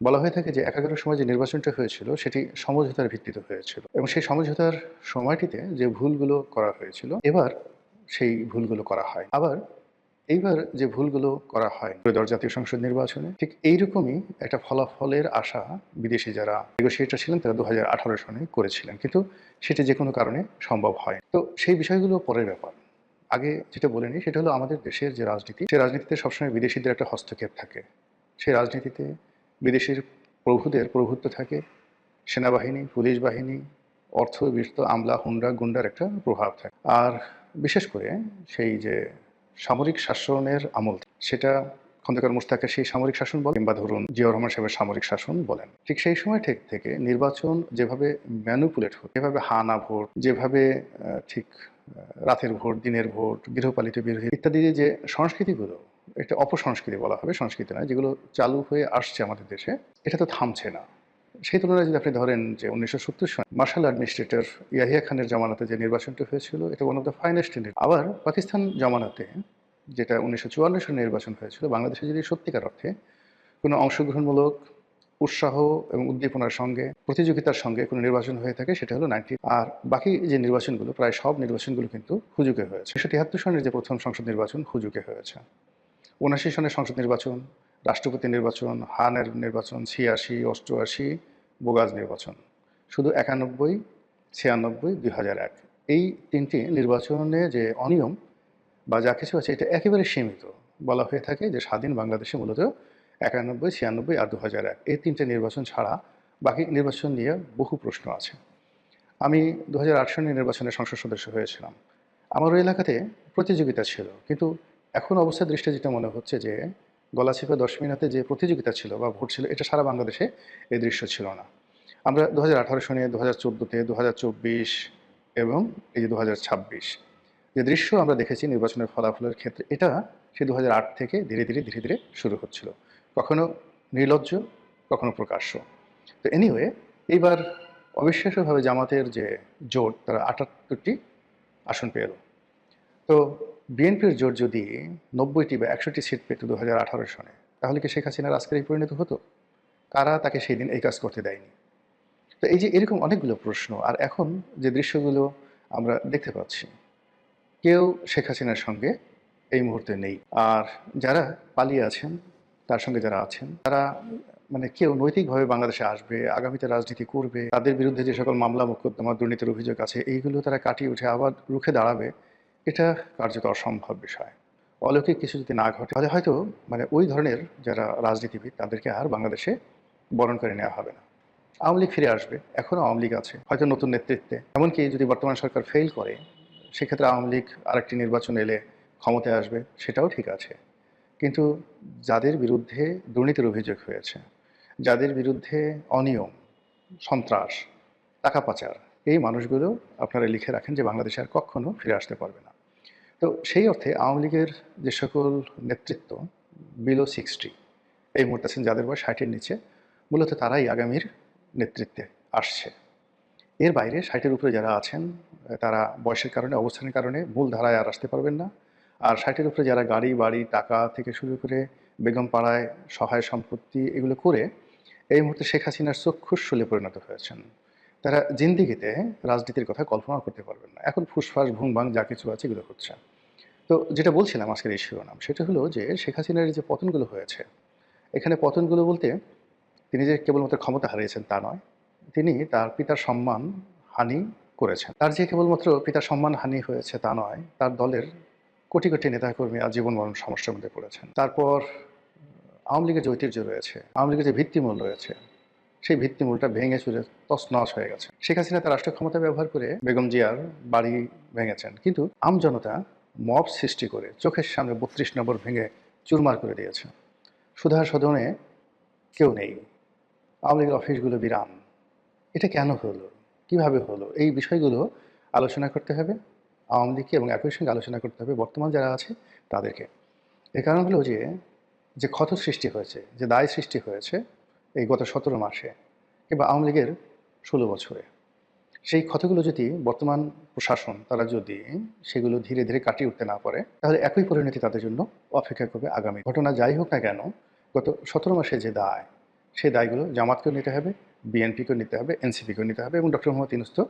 বলা হয়ে থাকে যে ১১ সময় যে নির্বাচনটা হয়েছিল সেটি সমঝোতার ভিত্তিতে হয়েছিল এবং সেই সমঝোতার সময়টিতে যে ভুলগুলো করা হয়েছিল এবার সেই ভুলগুলো করা হয়। আবার এইবার যে ভুলগুলো করা হয় ত্রয়োদশ জাতীয় সংসদ নির্বাচনে ঠিক এইরকমই একটা ফলাফলের আশা বিদেশি যারা নেগোসিয়েটর ছিলেন তারা ২০১৮ সনে করেছিলেন, কিন্তু সেটি যে কোনো কারণে সম্ভব হয়। তো সেই বিষয়গুলো পরের ব্যাপার। আগে যেটা বলে নিই সেটা হলো আমাদের দেশের যে রাজনীতি, সেই রাজনীতিতে সবসময় বিদেশিদের একটা হস্তক্ষেপ থাকে। সেই রাজনীতিতে বিদেশির প্রভুদের প্রভুত্ব থাকে, সেনাবাহিনী, পুলিশ বাহিনী, অর্থবিত্ত, আমলা, হুন্ডা, গুন্ডার একটা প্রভাব থাকে। আর বিশেষ করে সেই যে সামরিক শাসনের আমল, সেটা খন্দকার মোশতাকের সেই সামরিক শাসন বলেন কিংবা ধরুন জিয়াউর রহমান সাহেবের সামরিক শাসন বলেন, ঠিক সেই সময় থেকে নির্বাচন যেভাবে ম্যানুপুলেট হতো, যেভাবে হা না ভোট, যেভাবে ঠিক রাতের ভোট, দিনের ভোট, গৃহপালিত বিরোধী ইত্যাদি যে সংস্কৃতিগুলো, একটা অপসংস্কৃতি বলা হবে, সংস্কৃতি নয়, যেগুলো চালু হয়ে আসছে আমাদের দেশে, এটা তো থামছে না। সেই তুলনায় যদি আপনি ধরেন যে ১৯৭০ সনে মার্শাল অ্যাডমিনিস্ট্রেটর ইয়াহিয়া খানের জামানাতে যে নির্বাচনটি হয়েছিল এটা ওয়ান অফ দ্য ফাইনেস্ট। আবার পাকিস্তান জামানাতে যেটা ১৯৫৪ সনে নির্বাচন হয়েছিল, বাংলাদেশে যদি সত্যিকার অর্থে কোনো অংশগ্রহণমূলক উৎসাহ এবং উদ্দীপনার সঙ্গে প্রতিযোগিতার সঙ্গে কোনো নির্বাচন হয়ে থাকে সেটা হলো 90। আর বাকি যে নির্বাচনগুলো, প্রায় সব নির্বাচনগুলো কিন্তু হুজুগে হয়েছে। ১৯৭৩ সনের যে প্রথম সংসদ নির্বাচন হুজুগে হয়েছে, ৭৯ সনের সংসদ নির্বাচন, রাষ্ট্রপতি নির্বাচন, হানের নির্বাচন, ৮৬, ৮৮, বোগাজ নির্বাচন, শুধু ৯১, ৯৬, ২০০১ এই তিনটি নির্বাচনে যে অনিয়ম বা যা কিছু আছে এটা একেবারে সীমিত। বলা হয়ে থাকে যে স্বাধীন বাংলাদেশে মূলত ৯১, ৯৬ আর ২০০১ এই তিনটে নির্বাচন ছাড়া বাকি নির্বাচন নিয়ে বহু প্রশ্ন আছে। আমি ২০০৮ সনের নির্বাচনে সংসদ সদস্য হয়েছিলাম। আমার ওই এলাকাতে প্রতিযোগিতা ছিল, কিন্তু এখন অবস্থার দৃষ্টিতে যেটা মনে হচ্ছে যে গলাচিপা ১০ মিনিটে যে প্রতিযোগিতা ছিল বা ভোট ছিল এটা সারা বাংলাদেশে এই দৃশ্য ছিল না। আমরা ২০১৮ সনে, ২০১৪তে, ২০২৪ এবং এই যে ২০২৬ যে দৃশ্য আমরা দেখেছি নির্বাচনের ফলাফলের ক্ষেত্রে, এটা সে ২০০৮ থেকে ধীরে ধীরে ধীরে ধীরে শুরু হচ্ছিল, কখনো নির্লজ্জ, কখনো প্রকাশ্য। তো এনিওয়ে, এইবার অবিশ্বাস্যভাবে জামাতের যে জোট তারা ৭৮টি আসন পেল। তো বিএনপির জোট যদি ৯০টি বা ১০০টি সিট পেত ২০১৮ সনে, তাহলে কি শেখ হাসিনার আজকের এই পরিণত হতো? কারা তাকে সেই দিন এই কাজ করতে দেয়নি? তো এই যে এরকম অনেকগুলো প্রশ্ন। আর এখন যে দৃশ্যগুলো আমরা দেখতে পাচ্ছি, কেউ শেখ হাসিনার সঙ্গে এই মুহূর্তে নেই। আর যারা পালিয়ে আছেন, তার সঙ্গে যারা আছেন, তারা মানে কেউ নৈতিকভাবে বাংলাদেশে আসবে, আগামীতে রাজনীতি করবে, তাদের বিরুদ্ধে যে সকল মামলা মোকদ্দমা, দুর্নীতির অভিযোগ আছে, এইগুলো তারা কাটিয়ে উঠে আবার রুখে দাঁড়াবে, এটা কার্যত অসম্ভব বিষয়। অলৌকিক কিছু যদি না ঘটে তাহলে হয়তো মানে ওই ধরনের যারা রাজনীতিবিদ তাদেরকে আর বাংলাদেশে বরণ করে নেওয়া হবে না। আওয়ামী লীগ ফিরে আসবে, এখনও আওয়ামী লীগ আছে, হয়তো নতুন নেতৃত্বে। এমনকি যদি বর্তমান সরকার ফেল করে, সেক্ষেত্রে আওয়ামী লীগ আরেকটি নির্বাচন এলে ক্ষমতায় আসবে, সেটাও ঠিক আছে। কিন্তু যাদের বিরুদ্ধে দুর্নীতির অভিযোগ হয়েছে, যাদের বিরুদ্ধে অনিয়ম, সন্ত্রাস, টাকা পাচার, এই মানুষগুলো আপনারা লিখে রাখেন যে বাংলাদেশে আর কখনো ফিরে আসতে পারবে না। তো সেই অর্থে আওয়ামী লীগের যে সকল নেতৃত্ব বিলো 60 এই মুহূর্তে আছেন, যাদের বয়স ৬০-এর নিচে, মূলত তারাই আগামীর নেতৃত্বে আসছে। এর বাইরে ৬০-এর উপরে যারা আছেন তারা বয়সের কারণে, অবস্থানের কারণে মূল ধারায় আর আসতে পারবেন না। আর ৬০-এর উপরে যারা গাড়ি, বাড়ি, টাকা থেকে শুরু করে বেগম পাড়ায় সহায় সম্পত্তি এগুলো করে এই মুহূর্তে শেখ হাসিনার চক্ষুস্থলে পরিণত হয়েছেন, তারা জিন্দেগিতে রাজনীতির কথা কল্পনা করতে পারবেন না। এখন ফুসফাস, ভুংভাং যা কিছু আছে এগুলো হচ্ছে। তো যেটা বলছিলাম আজকের এই শিরোনাম, সেটা হলো যে শেখ হাসিনার যে পতনগুলো হয়েছে, এখানে পতনগুলো বলতে তিনি যে কেবলমাত্র ক্ষমতা হারিয়েছেন তা নয়, তিনি তার পিতার সম্মান হানি করেছেন। তার যে কেবলমাত্র পিতার সম্মান হানি হয়েছে তা নয়, তার দলের কোটি কোটি নেতাকর্মী আজীবন মরণ সমস্যার মধ্যে পড়েছেন। তারপর আওয়ামী লীগের যে ঐতিহ্য রয়েছে, আওয়ামী লীগের যে ভিত্তিমূল রয়েছে, সেই ভিত্তিমূলটা ভেঙে চুরে তছনছ হয়ে গেছে। শেখ হাসিনা তার রাষ্ট্রীয় ক্ষমতা ব্যবহার করে বেগম জিয়ার বাড়ি ভেঙেছেন, কিন্তু আমজনতা মব সৃষ্টি করে চোখের সামনে ৩২ নম্বর ভেঙে চুরমার করে দিয়েছে। সুধা সদনে কেউ নেই, আওয়ামী লীগের অফিসগুলো বিরাম। এটা কেন হলো? কিভাবে হলো? এই বিষয়গুলো আলোচনা করতে হবে আওয়ামী লীগকে, এবং একই সঙ্গে আলোচনা করতে হবে বর্তমান যারা আছে তাদেরকে। এর কারণ হলো যে, যে ক্ষত সৃষ্টি হয়েছে, যে দায় সৃষ্টি হয়েছে এই গত ১৭ মাসে কিংবা আওয়ামী লীগের ১৬ বছরে, সেই ক্ষতগুলো যদি বর্তমান প্রশাসন তারা যদি সেগুলো ধীরে ধীরে কাটিয়ে উঠতে না পারে, তাহলে একই পরিণতি তাদের জন্য অপেক্ষা করবে আগামী। ঘটনা যাই হোক না কেন, গত ১৭ মাসে যে দায়, সেই দায়গুলো জামাতকেও নিতে হবে, বিএনপিকেও নিতে হবে, এনসিপিকেও নিতে হবে এবং ডক্টর মোহাম্মদ ইউনূস তো